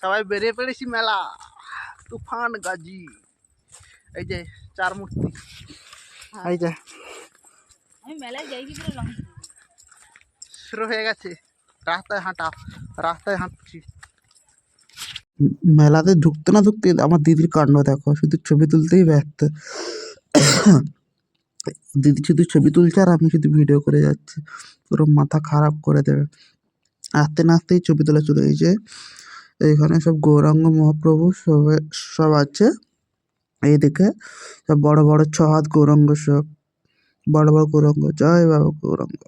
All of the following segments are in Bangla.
সবাই বেরিয়ে পড়েছি মেলা। তুফান গাজী, এই যে চার মূর্তি, এই যে আমি মেলায় যাই কি করে লঙ্কা শুরু হয়ে গেছে। রাস্তায় হাঁটছি। মেলাতে ঢুকতে না ঢুকতে আমার দিদির কাণ্ড দেখো, শুধু ছবি তুলতেই ব্যস্ত। দিদি শুধু ছবি তুলছে আর আমি শুধু ভিডিও করে যাচ্ছি, পুরো মাথা খারাপ করে দেবে। আসতে না আসতেই ছবি তোলা শুরু হয়েছে। এইখানে সব গৌরাঙ্গ মহাপ্রভু সব আছে। এইদিকে সব বড় বড় 6 হাত গৌরাঙ্গ, সব বড় বড় গৌরাঙ্গ। জয় বাবা গৌরাঙ্গ।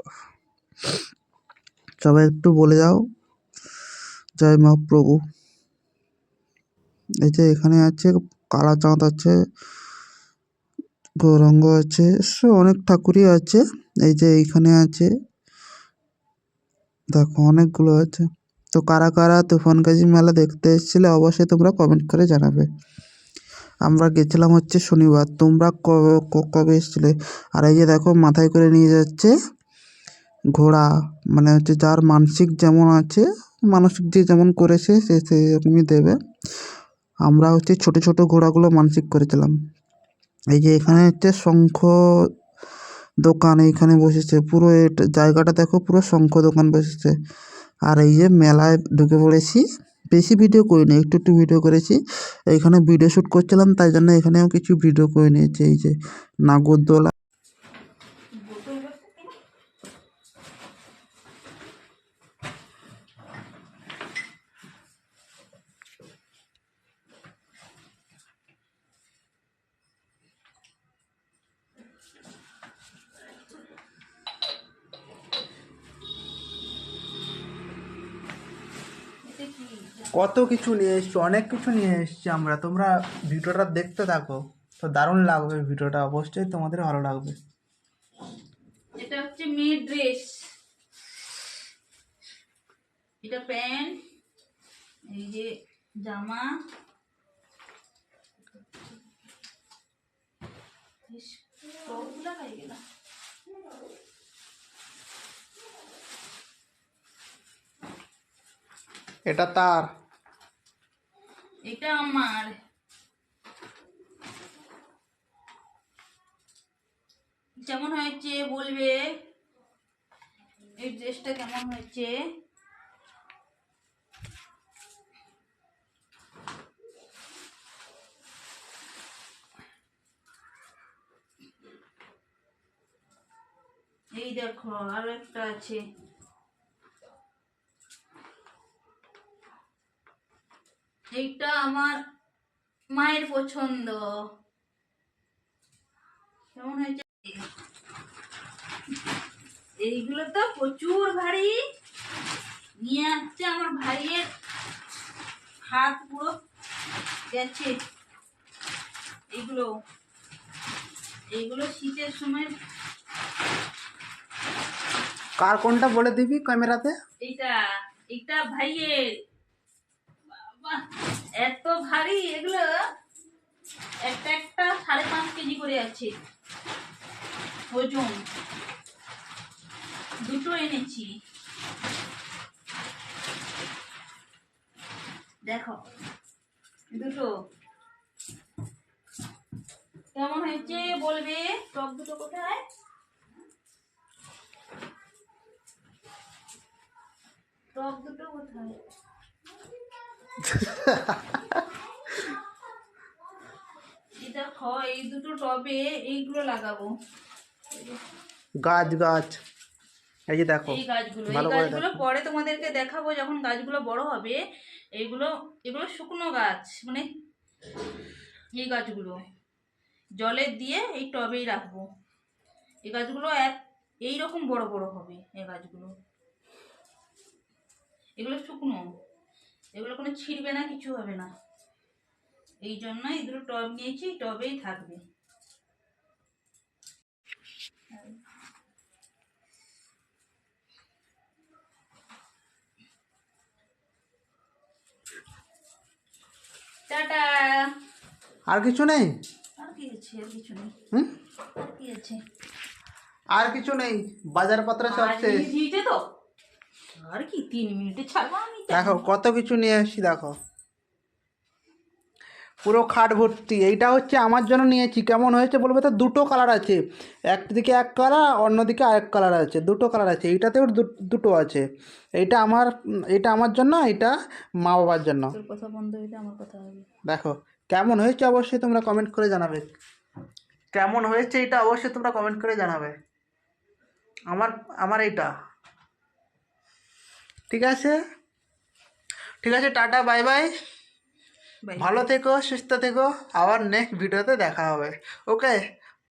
সবাই একটু বলে যাও জয় মহাপ্রভু। এই যে এখানে আছে কালাচাঁদ আছে, গৌরাঙ্গ আছে, সব অনেক ঠাকুরই আছে। এই যে এইখানে আছে, দেখো অনেকগুলো আছে। তো কারা কারা তুফানগাজী মেলা দেখতে এসেছিলে অবশ্যই তোমরা কমেন্ট করে জানাবে। আমরা গেছিলাম হচ্ছে শনিবার, তোমরা কবে এসেছিলে? আর এই যে দেখো মাথায় করে নিয়ে যাচ্ছে ঘোড়া, মানে হচ্ছে যার মানসিক যেমন আছে, মানসিক যে যেমন করেছে সে সেরকমই দেবে। আমরা হচ্ছে ছোট ছোট ঘোড়াগুলো মানসিক করেছিলাম। এই যে এখানে হচ্ছে শঙ্খ দোকান এইখানে বসেছে, পুরো জায়গাটা দেখো, পুরো শঙ্খ দোকান বসেছে। আর এই যে মেলায় ঢুকে পড়েছি, বেশি ভিডিও করিনি, একটু একটু ভিডিও করেছি। এইখানে ভিডিও শ্যুট করছিলাম, তাই জন্য এখানেও কিছু ভিডিও করে নিয়েছি। এই যে নাগরদোলা, কত কিছু নিয়ে এসছি, অনেক কিছু নিয়ে এসছি আমরা। তোমরা ভিডিওটা দেখতে থাকো, তো দারুণ লাগবে ভিডিওটা, অবশ্যই তোমাদের ভালো লাগবে। এটা হচ্ছে মেয়ের ড্রেস, এটা প্যান্ট, এই যে জামা, সবগুলা খাই গেলাম। এটা তার, এটা আমার। কেমন হয়েছে বলবে, এই ড্রেসটা কেমন হয়েছে? এই দেখো আরো একটা আছে, এইটা আমার মায়ের পছন্দ। কেমন হয়েছে? এইগুলো তো প্রচুর ভারী, নিয়ে আসছে আমার ভাইয়ের, হাত পুরো গেছে। এইগুলো এইগুলো শীতের সময়। কার কোনটা বলে দিবি ক্যামেরাতে? এইটা এইটা ভাইয়ের। বাবা এত ভারী এগুলো, একটা একটা 5.5 কেজি করে আছে ওজন। দুটো এনেছি, দেখো দুটো। কেমন হয়েছে বলবে? টপ দুটো কোথায়? টপ দুটো কোথায়? দেখো এই দুটো টবে এইগুলো লাগাবো, গাছ গাছ। এই যে দেখো, এই গাছগুলো, এই ভালো করে গাছগুলো দেখো। পরে তোমাদেরকে দেখাবো যখন গাছগুলো বড় হবে। এইগুলো এগুলো শুকনো গাছ, মানে এই গাছগুলো জলে দিয়ে এই টবেই রাখবো। এই গাছগুলো এইরকম বড় বড় হবে। এই গাছগুলো, এগুলো শুকনো, এগুলো কোনো ছিঁড়বে না, কিছু হবে না। এই জন্য এই দুটো টব নিয়েছি, টবেই থাকবে। টাটা। আর কিছু নেই? আর কি আছে? আর কিছু নেই। আর কি আছে? আর কিছু নেই, বাজারপত্র সব শেষ। তো আর কি 3 মিনিটে ছাড়বো আমি দেখো কত কিছু নিয়ে এসেছি, দেখো পুরো খাট ভর্তি। এইটা হচ্ছে আমার জন্য নিয়েছি, কেমন হয়েছে বলবে তো? দুটো কালার আছে, একদিকে এক কালার অন্যদিকে আরেক কালার আছে, দুটো কালার আছে, এইটাতেও দুটো আছে। এইটা আমার, এটা আমার জন্য, এটা মা বাবার জন্য। তোর কথা বন্ধ হইলে আমার কথা হবে। দেখো কেমন হয়েছে অবশ্যই তোমরা কমেন্ট করে জানাবে, কেমন হয়েছে এটা অবশ্যই তোমরা কমেন্ট করে জানাবে। আমার আমার এইটা ঠিক আছে, ঠিক আছে, টাটা বাই বাই, বাই। ভালো থেকো, সুস্থ থেকো, আবার নেক্সট ভিডিওতে দেখা হবে। ওকে।